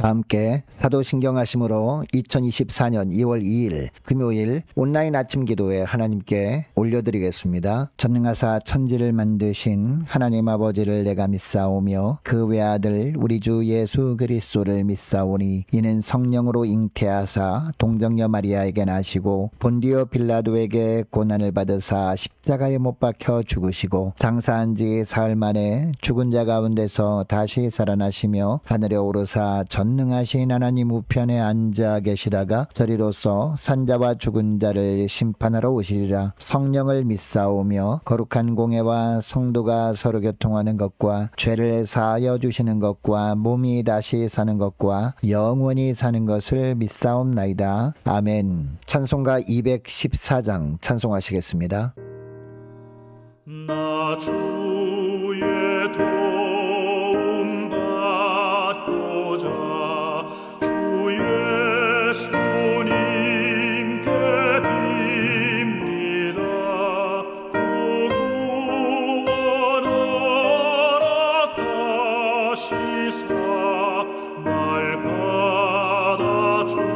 함께 사도신경하심으로 2024년 2월 2일 금요일 온라인 아침 기도회 하나님께 올려드리겠습니다. 전능하사 천지를 만드신 하나님 아버지를 내가 믿사오며 그 외아들 우리 주 예수 그리스도를 믿사오니 이는 성령으로 잉태하사 동정녀 마리아에게 나시고 본디오 빌라도에게 고난을 받으사 십자가에 못 박혀 죽으시고 장사한 지 사흘 만에 죽은 자 가운데서 다시 살아나시며 하늘에 오르사 전능하신 하나님 우편에 앉아 계시다가 저리로서 산자와 죽은 자를 심판하러 오시리라. 성령을 믿사오며 거룩한 공예와 성도가 서로 교통하는 것과 죄를 사하여 주시는 것과 몸이 다시 사는 것과 영원히 사는 것을 믿사옵나이다. 아멘. 찬송가 214장 찬송하시겠습니다. 나 주의 도움 받고자 주 예수님께 빕니다. 구원하라 하시사 날 받아주소서.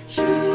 주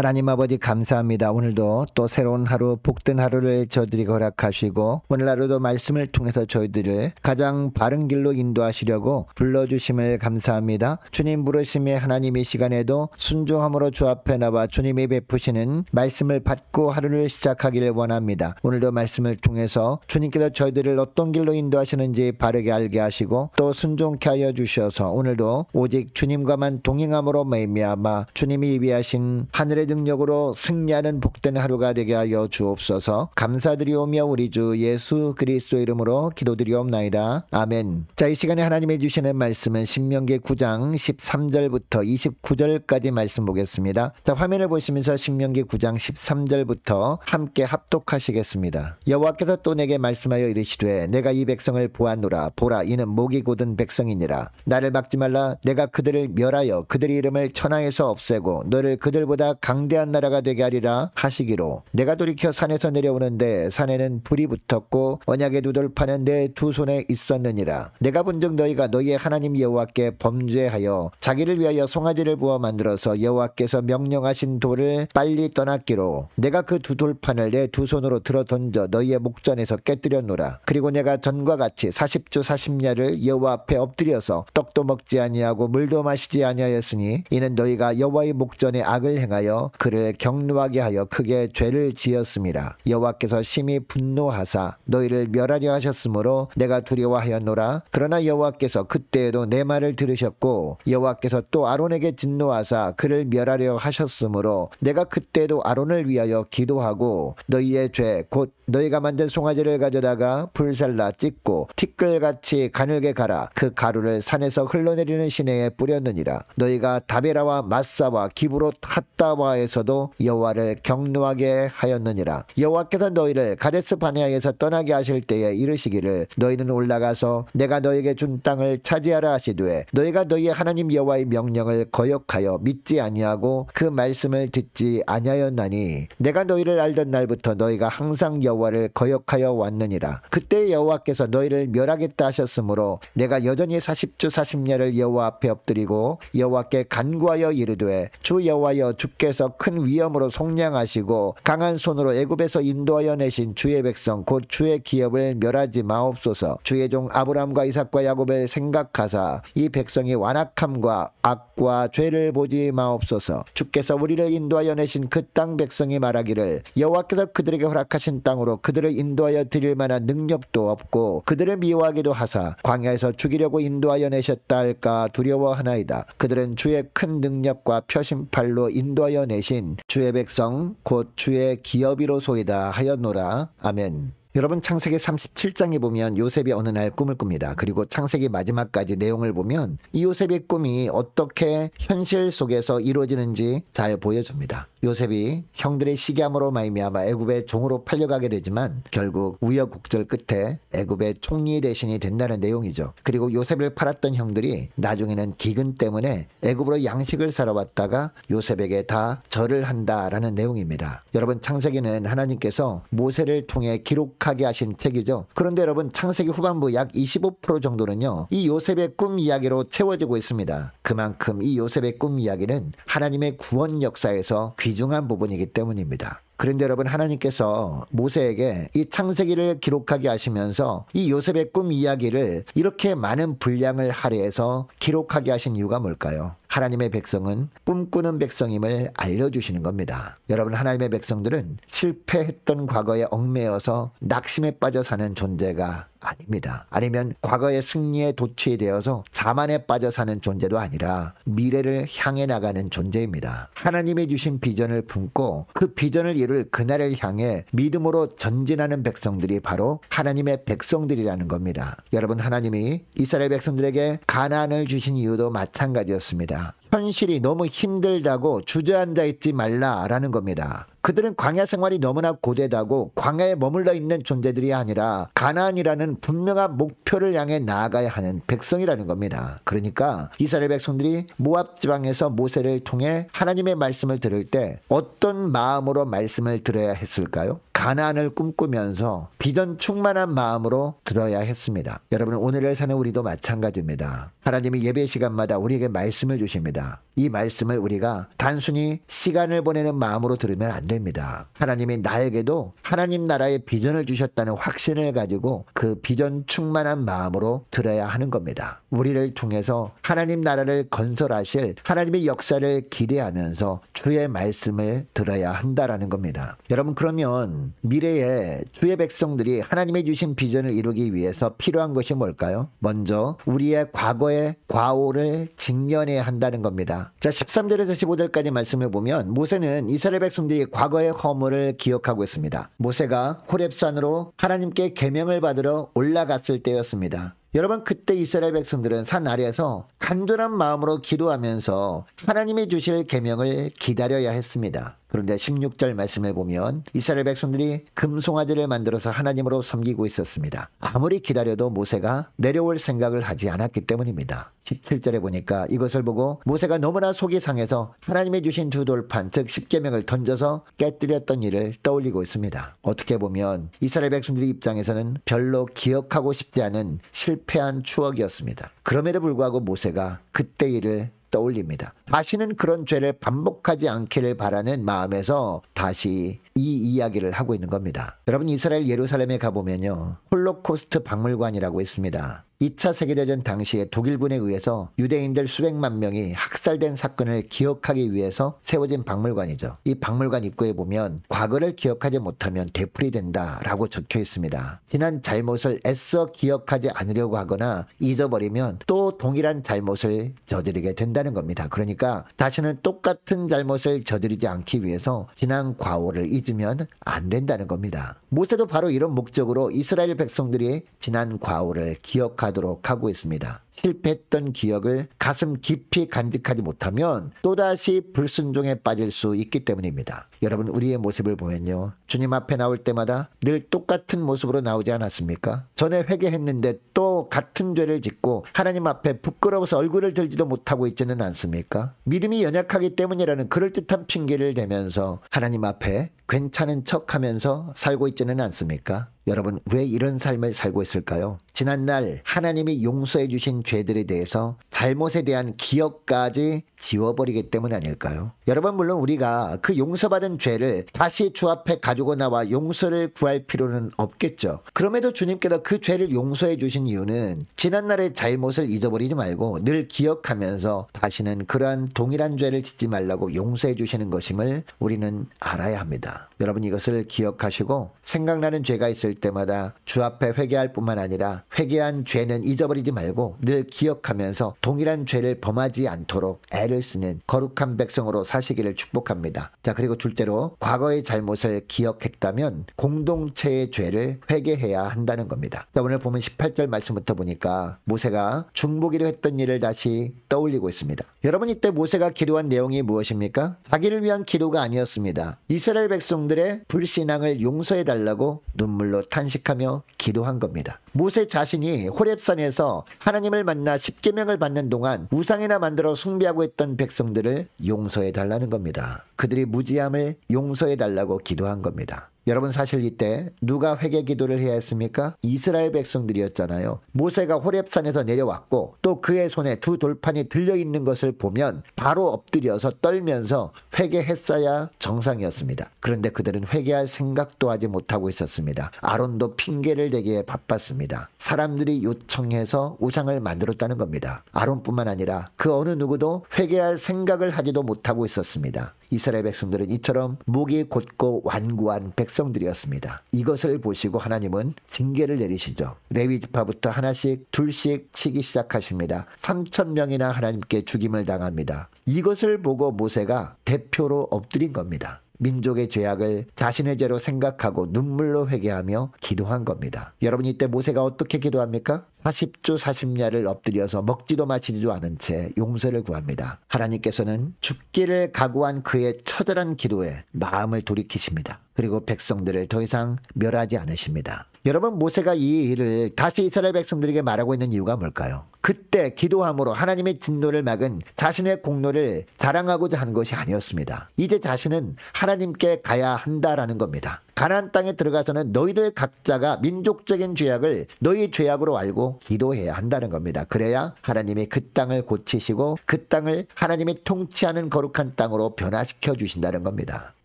하나님 아버지 감사합니다. 오늘도 또 새로운 하루, 복된 하루를 저희들이 허락하시고 오늘 하루도 말씀을 통해서 저희들을 가장 바른 길로 인도하시려고 불러주심을 감사합니다. 주님 부르심에 하나님 이 시간에도 순종함으로 주 앞에 나와 주님이 베푸시는 말씀을 받고 하루를 시작하기를 원합니다. 오늘도 말씀을 통해서 주님께서 저희들을 어떤 길로 인도하시는지 바르게 알게 하시고 또 순종케 하여 주셔서 오늘도 오직 주님과만 동행함으로 말미암아 주님이 예비하신 하늘의 능력으로 승리하는 복된 하루가 되게 하여 주옵소서. 감사드리오며 우리 주 예수 그리스도 이름으로 기도드리옵나이다. 아멘. 자, 이 시간에 하나님이 주시는 말씀은 신명기 9장 13절부터 29절까지 말씀 보겠습니다. 자, 화면을 보시면서 신명기 9장 13절부터 함께 합독하시겠습니다. 여호와께서 또 내게 말씀하여 이르시되 내가 이 백성을 보았노라. 보라, 이는 목이 곧은 백성이니라. 나를 막지 말라. 내가 그들을 멸하여 그들의 이름을 천하에서 없애고 너를 그들보다 강대한 나라가 되게 하리라 하시기로 내가 돌이켜 산에서 내려오는데 산에는 불이 붙었고 언약의 누돌판은 내 두 손에 있었느니라. 내가 본즉 너희가 너희의 하나님 여호와께 범죄하여 자기를 위하여 송아지를 부어 만들어서 여호와께서 명령하신 돌을 빨리 떠났기로 내가 그 두 돌판을 내 두 손으로 들어 던져 너희의 목전에서 깨뜨렸노라. 그리고 내가 전과 같이 40주 40야를 여호와 앞에 엎드려서 떡도 먹지 아니하고 물도 마시지 아니하였으니 이는 너희가 여호와의 목전에 악을 행하여 그를 격노하게 하여 크게 죄를 지었음이라. 여호와께서 심히 분노하사 너희를 멸하려 하셨으므로 내가 두려워하였노라. 그러나 여호와께서 그때에도 내 말을 들으셨고 여호와께서 또 아론에게 진노하사 그를 멸하려 하셨으므로 내가 그때에도 아론을 위하여 기도하고 너희의 죄 곧 너희가 만든 송아지를 가져다가 불살라 찢고 티끌같이 가늘게 갈아 그 가루를 산에서 흘러내리는 시내에 뿌렸느니라. 너희가 다베라와 마사와 기브롯 핫다와에서도 여호와를 격노하게 하였느니라. 여호와께서 너희를 가데스 바네아에서 떠나게 하실 때에 이르시기를 너희는 올라가서 내가 너희에게 준 땅을 차지하라 하시되 너희가 너희의 하나님 여호와의 명령을 거역하여 믿지 아니하고 그 말씀을 듣지 아니하였나니 내가 너희를 알던 날부터 너희가 항상 여호와를 거역하여 왔느니라. 그때 여호와께서 너희를 멸하겠다 하셨으므로 내가 여전히 40주 40야를 여호와 앞에 엎드리고 여호와께 간구하여 이르되 주 여호와여, 주께서 큰 위엄으로 속량하시고 강한 손으로 애굽에서 인도하여 내신 주의 백성 곧 주의 기업을 멸하지 마옵소서. 주의 종 아브라함과 이삭과 야곱을 생각하사 이 백성이 완악함과 악과 죄를 보지 마옵소서. 주께서 우리를 인도하여 내신 그 땅 백성이 말하기를 여호와께서 그들에게 허락하신 땅으로 그들을 인도하여 드릴 만한 능력도 없고 그들을 미워하기도 하사 광야에서 죽이려고 인도하여 내셨다 할까 두려워하나이다. 그들은 주의 큰 능력과 표심팔로 인도하여 내신 주의 백성 곧 주의 기업이로소이다 하였노라. 아멘. 여러분, 창세기 37장에 보면 요셉이 어느 날 꿈을 꿉니다. 그리고 창세기 마지막까지 내용을 보면 이 요셉의 꿈이 어떻게 현실 속에서 이루어지는지 잘 보여줍니다. 요셉이 형들의 시기함으로 말미암아 애굽의 종으로 팔려가게 되지만 결국 우여곡절 끝에 애굽의 총리 대신이 된다는 내용이죠. 그리고 요셉을 팔았던 형들이 나중에는 기근 때문에 애굽으로 양식을 사러 왔다가 요셉에게 다 절을 한다라는 내용입니다. 여러분, 창세기는 하나님께서 모세를 통해 기록하게 하신 책이죠. 그런데 여러분, 창세기 후반부 약 25% 정도는요, 이 요셉의 꿈 이야기로 채워지고 있습니다. 그만큼 이 요셉의 꿈 이야기는 하나님의 구원 역사에서 귀중한 부분이기 때문입니다. 그런데 여러분, 하나님께서 모세에게 이 창세기를 기록하게 하시면서 이 요셉의 꿈 이야기를 이렇게 많은 분량을 할애해서 기록하게 하신 이유가 뭘까요? 하나님의 백성은 꿈꾸는 백성임을 알려주시는 겁니다. 여러분, 하나님의 백성들은 실패했던 과거에 얽매여서 낙심에 빠져 사는 존재가 아닙니다. 아니면 과거의 승리에 도취되어서 자만에 빠져 사는 존재도 아니라 미래를 향해 나가는 존재입니다. 하나님이 주신 비전을 품고 그 비전을 이룰 그날을 향해 믿음으로 전진하는 백성들이 바로 하나님의 백성들이라는 겁니다. 여러분, 하나님이 이스라엘 백성들에게 가나안을 주신 이유도 마찬가지였습니다. 현실이 너무 힘들다고 주저앉아 있지 말라라는 겁니다. 그들은 광야 생활이 너무나 고되다고 광야에 머물러 있는 존재들이 아니라 가나안이라는 분명한 목표를 향해 나아가야 하는 백성이라는 겁니다. 그러니까 이스라엘 백성들이 모압 지방에서 모세를 통해 하나님의 말씀을 들을 때 어떤 마음으로 말씀을 들어야 했을까요? 가나안을 꿈꾸면서 비전 충만한 마음으로 들어야 했습니다. 여러분, 오늘을 사는 우리도 마찬가지입니다. 하나님이 예배 시간마다 우리에게 말씀을 주십니다. 겁니다. 이 말씀을 우리가 단순히 시간을 보내는 마음으로 들으면 안 됩니다. 하나님이 나에게도 하나님 나라의 비전을 주셨다는 확신을 가지고 그 비전 충만한 마음으로 들어야 하는 겁니다. 우리를 통해서 하나님 나라를 건설하실 하나님의 역사를 기대하면서 주의 말씀을 들어야 한다라는 겁니다. 여러분, 그러면 미래에 주의 백성들이 하나님의 주신 비전을 이루기 위해서 필요한 것이 뭘까요? 먼저 우리의 과거의 과오를 직면해야 한다는 겁니다. 자, 13절에서 15절까지 말씀을 보면 모세는 이스라엘 백성들이 과거의 허물을 기억하고 있습니다. 모세가 호렙산으로 하나님께 계명을 받으러 올라갔을 때였습니다. 여러분, 그때 이스라엘 백성들은 산 아래에서 간절한 마음으로 기도하면서 하나님이 주실 계명을 기다려야 했습니다. 그런데 16절 말씀을 보면 이스라엘 백성들이 금송아지를 만들어서 하나님으로 섬기고 있었습니다. 아무리 기다려도 모세가 내려올 생각을 하지 않았기 때문입니다. 17절에 보니까 이것을 보고 모세가 너무나 속이 상해서 하나님이 주신 두 돌판, 즉 십계명을 던져서 깨뜨렸던 일을 떠올리고 있습니다. 어떻게 보면 이스라엘 백성들의 입장에서는 별로 기억하고 싶지 않은 실패한 추억이었습니다. 그럼에도 불구하고 모세가 그때 일을 떠올립니다. 다시는 그런 죄를 반복하지 않기를 바라는 마음에서 다시 이 이야기를 하고 있는 겁니다. 여러분, 이스라엘 예루살렘에 가보면요, 홀로코스트 박물관이라고 있습니다. 2차 세계대전 당시에 독일군에 의해서 유대인들 수백만 명이 학살된 사건을 기억하기 위해서 세워진 박물관이죠. 이 박물관 입구에 보면 과거를 기억하지 못하면 되풀이된다라고 적혀 있습니다. 지난 잘못을 애써 기억하지 않으려고 하거나 잊어버리면 또 동일한 잘못을 저지르게 된다는 겁니다. 그러니까 다시는 똑같은 잘못을 저지르지 않기 위해서 지난 과오를 잊으면 안 된다는 겁니다. 모세도 바로 이런 목적으로 이스라엘 백성들이 지난 과오를 기억하도록 하고 있습니다. 실패했던 기억을 가슴 깊이 간직하지 못하면 또다시 불순종에 빠질 수 있기 때문입니다. 여러분, 우리의 모습을 보면요, 주님 앞에 나올 때마다 늘 똑같은 모습으로 나오지 않았습니까? 전에 회개했는데 또 같은 죄를 짓고 하나님 앞에 부끄러워서 얼굴을 들지도 못하고 있지는 않습니까? 믿음이 연약하기 때문이라는 그럴듯한 핑계를 대면서 하나님 앞에 괜찮은 척하면서 살고 있지는 않습니까? 여러분, 왜 이런 삶을 살고 있을까요? 지난날 하나님이 용서해 주신 죄들에 대해서 잘못에 대한 기억까지 지워버리기 때문 아닐까요? 여러분, 물론 우리가 그 용서받은 죄를 다시 주 앞에 가지고 나와 용서를 구할 필요는 없겠죠. 그럼에도 주님께서 그 죄를 용서해 주신 이유는 지난날의 잘못을 잊어버리지 말고 늘 기억하면서 다시는 그러한 동일한 죄를 짓지 말라고 용서해 주시는 것임을 우리는 알아야 합니다. 여러분, 이것을 기억하시고 생각나는 죄가 있을 때마다 주 앞에 회개할 뿐만 아니라 회개한 죄는 잊어버리지 말고 늘 기억하면서 동일한 죄를 범하지 않도록 애를 쓰는 거룩한 백성으로 사시기를 축복합니다. 자, 그리고 둘째로 과거의 잘못을 기억했다면 공동체의 죄를 회개해야 한다는 겁니다. 자, 오늘 보면 18절 말씀부터 보니까 모세가 중보기로 했던 일을 다시 떠올리고 있습니다. 여러분, 이때 모세가 기도한 내용이 무엇입니까? 자기를 위한 기도가 아니었습니다. 이스라엘 백성들의 불신앙을 용서해달라고 눈물로 탄식하며 기도한 겁니다. 모세 자신이 호렙산에서 하나님을 만나 십계명을 받는 동안 우상이나 만들어 숭배하고 있던 백성들을 용서해달라는 겁니다. 그들이 무지함을 용서해달라고 기도한 겁니다. 여러분, 사실 이때 누가 회개 기도를 해야 했습니까? 이스라엘 백성들이었잖아요. 모세가 호렙산에서 내려왔고 또 그의 손에 두 돌판이 들려있는 것을 보면 바로 엎드려서 떨면서 회개했어야 정상이었습니다. 그런데 그들은 회개할 생각도 하지 못하고 있었습니다. 아론도 핑계를 대기에 바빴습니다. 사람들이 요청해서 우상을 만들었다는 겁니다. 아론뿐만 아니라 그 어느 누구도 회개할 생각을 하지도 못하고 있었습니다. 이스라엘 백성들은 이처럼 목이 곧고 완고한 백성들이었습니다. 이것을 보시고 하나님은 징계를 내리시죠. 레위 지파부터 하나씩 둘씩 치기 시작하십니다. 3,000명이나 하나님께 죽임을 당합니다. 이것을 보고 모세가 대표로 엎드린 겁니다. 민족의 죄악을 자신의 죄로 생각하고 눈물로 회개하며 기도한 겁니다. 여러분, 이때 모세가 어떻게 기도합니까? 40주 40야를 엎드려서 먹지도 마시지도 않은 채 용서를 구합니다. 하나님께서는 죽기를 각오한 그의 처절한 기도에 마음을 돌이키십니다. 그리고 백성들을 더 이상 멸하지 않으십니다. 여러분, 모세가 이 일을 다시 이스라엘 백성들에게 말하고 있는 이유가 뭘까요? 그때 기도함으로 하나님의 진노를 막은 자신의 공로를 자랑하고자 한 것이 아니었습니다. 이제 자신은 하나님께 가야 한다라는 겁니다. 가나안 땅에 들어가서는 너희들 각자가 민족적인 죄악을 너희 죄악으로 알고 기도해야 한다는 겁니다. 그래야 하나님이 그 땅을 고치시고 그 땅을 하나님이 통치하는 거룩한 땅으로 변화시켜 주신다는 겁니다.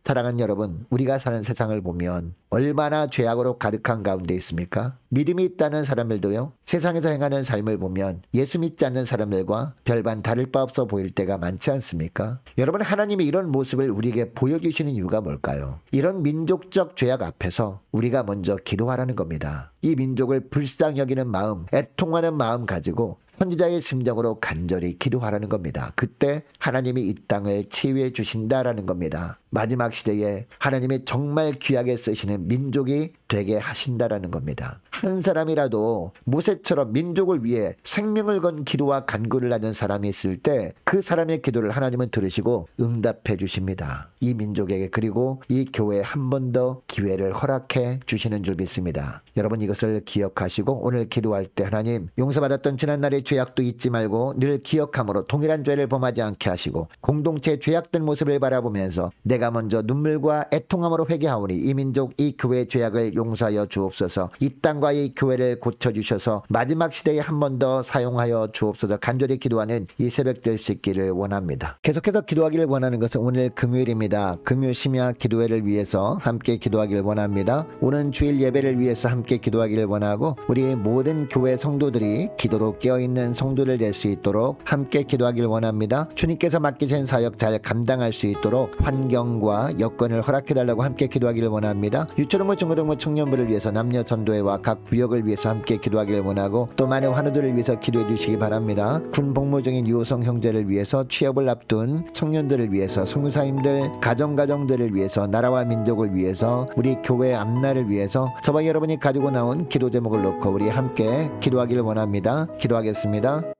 사랑하는 여러분, 우리가 사는 세상을 보면 얼마나 죄악으로 가득한 가운데 있습니까? 믿음이 있다는 사람들도요, 세상에서 행하는 삶을 보면 예수 믿지 않는 사람들과 별반 다를 바 없어 보일 때가 많지 않습니까? 여러분, 하나님이 이런 모습을 우리에게 보여주시는 이유가 뭘까요? 이런 민족적 죄악 앞에서 우리가 먼저 기도하라는 겁니다. 이 민족을 불쌍히 여기는 마음, 애통하는 마음 가지고 선지자의 심정으로 간절히 기도하라는 겁니다. 그때 하나님이 이 땅을 치유해 주신다라는 겁니다. 마지막 시대에 하나님이 정말 귀하게 쓰시는 민족이 되게 하신다라는 겁니다. 한 사람이라도 모세처럼 민족을 위해 생명을 건 기도와 간구를 하는 사람이 있을 때 그 사람의 기도를 하나님은 들으시고 응답해 주십니다. 이 민족에게, 그리고 이 교회에 한 번 더 기회를 허락해 주시는 줄 믿습니다. 여러분, 이것을 기억하시고 오늘 기도할 때 하나님, 용서받았던 지난날의 죄악도 잊지 말고 늘 기억함으로 동일한 죄를 범하지 않게 하시고 공동체의 죄악된 모습을 바라보면서 내가 먼저 눈물과 애통함으로 회개하오니 이 민족, 이 교회의 죄악을 용서하여 주옵소서. 이 땅과 이 교회를 고쳐주셔서 마지막 시대에 한 번 더 사용하여 주옵소서. 간절히 기도하는 이 새벽 될 수 있기를 원합니다. 계속해서 기도하기를 원하는 것은 오늘 금요일입니다. 금요 심야 기도회를 위해서 함께 기도하기를 원합니다. 오는 주일 예배를 위해서 함께 기도하기를 원하고, 우리 모든 교회 성도들이 기도로 깨어있는 성도를 될 수 있도록 함께 기도하기를 원합니다. 주님께서 맡기신 사역 잘 감당할 수 있도록 환경과 여건을 허락해달라고 함께 기도하기를 원합니다. 유초동부 중고등부 청년부를 위해서 남녀 전도회와 각 구역을 위해서 함께 기도하기를 원하고, 또 많은 환우들을 위해서 기도해 주시기 바랍니다. 군 복무 중인 유호성 형제를 위해서, 취업을 앞둔 청년들을 위해서, 선교사님들, 가정들을 위해서, 나라와 민족을 위해서, 우리 교회 앞날을 위해서 저와 여러분이 가지고 나온 기도 제목을 놓고 우리 함께 기도하기를 원합니다. 기도하겠습니다.